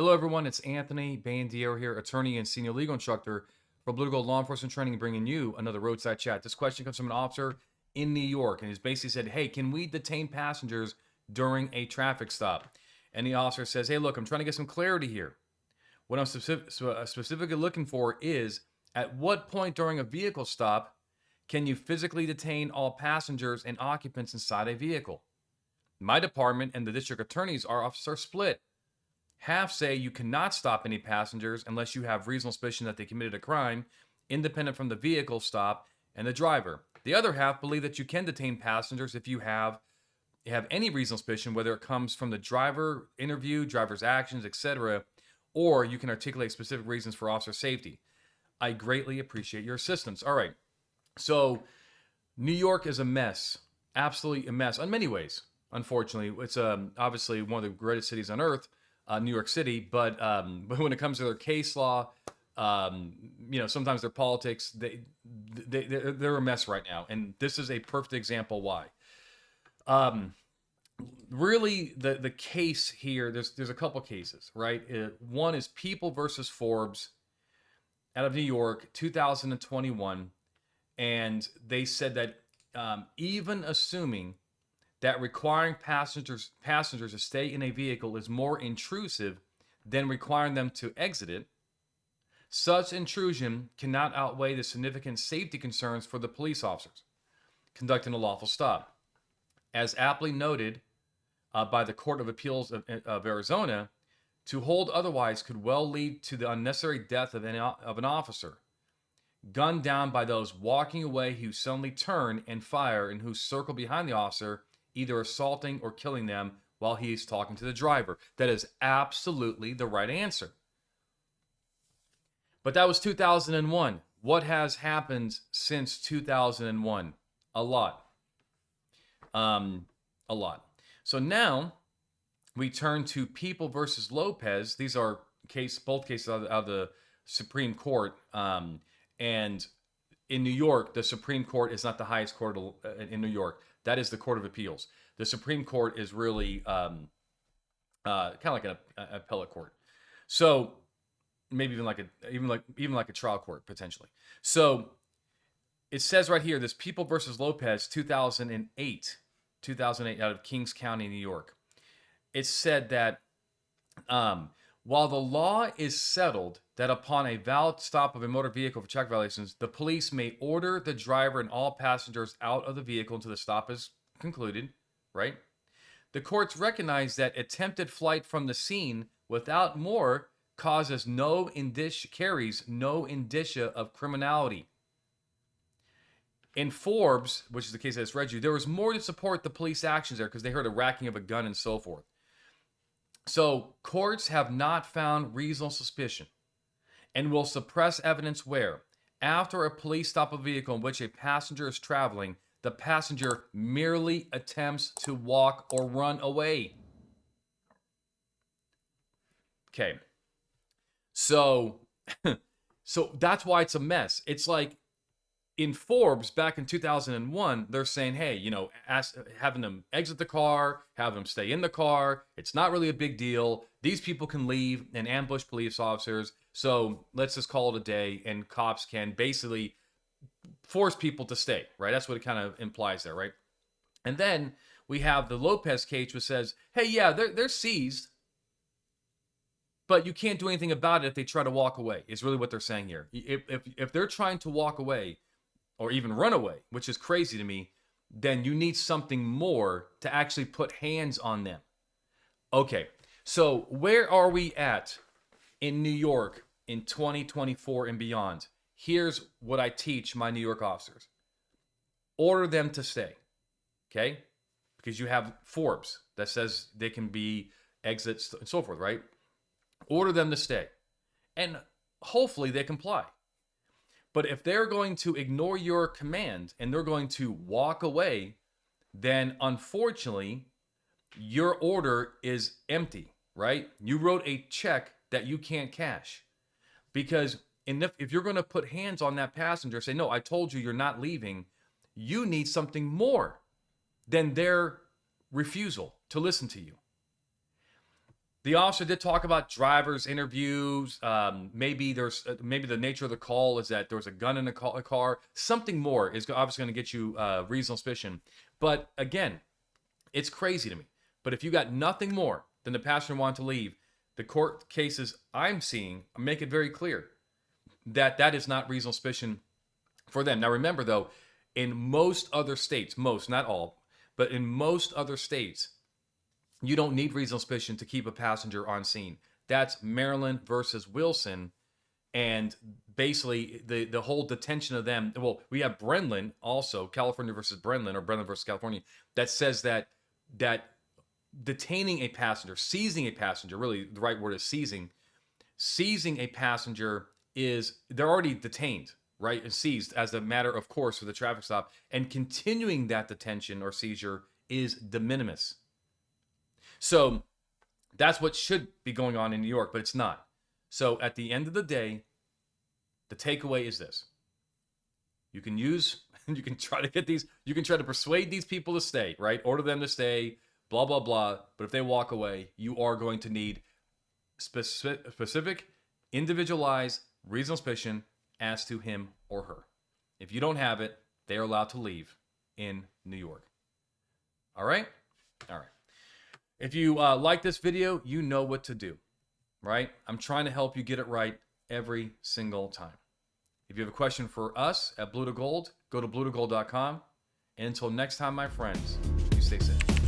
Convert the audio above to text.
Hello, everyone. It's Anthony Bandiero here, attorney and senior legal instructor for Blue Gold Law Enforcement Training, bringing you another roadside chat. This question comes from an officer in New York, and he's basically said, "Hey, can we detain passengers during a traffic stop?" And the officer says, "Hey, look, I'm trying to get some clarity here. What I'm specifically looking for is at what point during a vehicle stop can you physically detain all passengers and occupants inside a vehicle? My department and the district attorney's office are split. Half say you cannot stop any passengers unless you have reasonable suspicion that they committed a crime, independent from the vehicle stop and the driver. The other half believe that you can detain passengers if you have any reasonable suspicion, whether it comes from the driver interview, driver's actions, etc., or you can articulate specific reasons for officer safety. I greatly appreciate your assistance." All right. So New York is a mess, absolutely a mess in many ways. Unfortunately, it's obviously one of the greatest cities on earth, New York City. But when it comes to their case law, sometimes their politics, they're a mess right now, and this is a perfect example why. Really, the case here, there's a couple cases, right? One is People versus Forbes out of New York, 2021. And they said that even assuming that requiring passengers to stay in a vehicle is more intrusive than requiring them to exit it, such intrusion cannot outweigh the significant safety concerns for the police officers conducting a lawful stop. As aptly noted by the Court of Appeals of Arizona, to hold otherwise could well lead to the unnecessary death of an officer, gunned down by those walking away who suddenly turn and fire and who circle behind the officer, either assaulting or killing them while he's talking to the driver. That is absolutely the right answer. But that was 2001. What has happened since 2001? A lot. A lot. So now we turn to People versus Lopez. These are both cases out of the Supreme Court. And in New York, the Supreme Court is not the highest court in New York. That is the Court of Appeals. The Supreme Court is really kind of like an appellate court. So maybe even like a trial court potentially. So it says right here, this People versus Lopez, 2008 out of Kings County, New York. It said that while the law is settled that upon a valid stop of a motor vehicle for traffic violations, the police may order the driver and all passengers out of the vehicle until the stop is concluded, right? The courts recognize that attempted flight from the scene without more carries no indicia of criminality. In Forbes, which is the case I just read you, there was more to support the police actions there because they heard a racking of a gun and so forth. So courts have not found reasonable suspicion and will suppress evidence where, after a police stop a vehicle in which a passenger is traveling, the passenger merely attempts to walk or run away. Okay. So that's why it's a mess. It's like in Forbes back in 2001, they're saying, hey, having them exit the car, have them stay in the car. It's not really a big deal. These people can leave and ambush police officers. So let's just call it a day, and cops can basically force people to stay, right? That's what it kind of implies there, right? And then we have the Lopez case, which says, hey, yeah, they're seized, but you can't do anything about it if they try to walk away, is really what they're saying here. If they're trying to walk away, or even run away, which is crazy to me, then you need something more to actually put hands on them. Okay, so where are we at in New York in 2024 and beyond? Here's what I teach my New York officers. Order them to stay, okay? Because you have Forbes that says they can be exits and so forth, right? Order them to stay. And hopefully they comply. But if they're going to ignore your command and they're going to walk away, then unfortunately, your order is empty, right? You wrote a check that you can't cash. Because if you're going to put hands on that passenger, say, no, I told you you're not leaving, you need something more than their refusal to listen to you. The officer did talk about drivers' interviews. Maybe maybe the nature of the call is that there was a gun in a car. Something more is obviously going to get you reasonable suspicion. But again, it's crazy to me. But if you got nothing more than the passenger wanting to leave, the court cases I'm seeing make it very clear that that is not reasonable suspicion for them. Now remember though, in most other states, most, not all, but in most other states, you don't need reasonable suspicion to keep a passenger on scene. That's Maryland versus Wilson. And basically, the whole detention of them. Well, we have Brennan also, California versus Brennan, or Brennan versus California, that says that detaining a passenger, seizing a passenger, really the right word is seizing. Seizing a passenger is they're already detained, right, and seized as a matter of course for the traffic stop, and continuing that detention or seizure is de minimis. So that's what should be going on in New York, but it's not. So at the end of the day, the takeaway is this. You can try to get these, you can try to persuade these people to stay, right? Order them to stay, blah, blah, blah. But if they walk away, you are going to need specific, individualized, reasonable suspicion as to him or her. If you don't have it, they are allowed to leave in New York. All right? All right. If you like this video, you know what to do, right? I'm trying to help you get it right every single time. If you have a question for us at Blue to Gold, go to bluetogold.com. And until next time, my friends, you stay safe.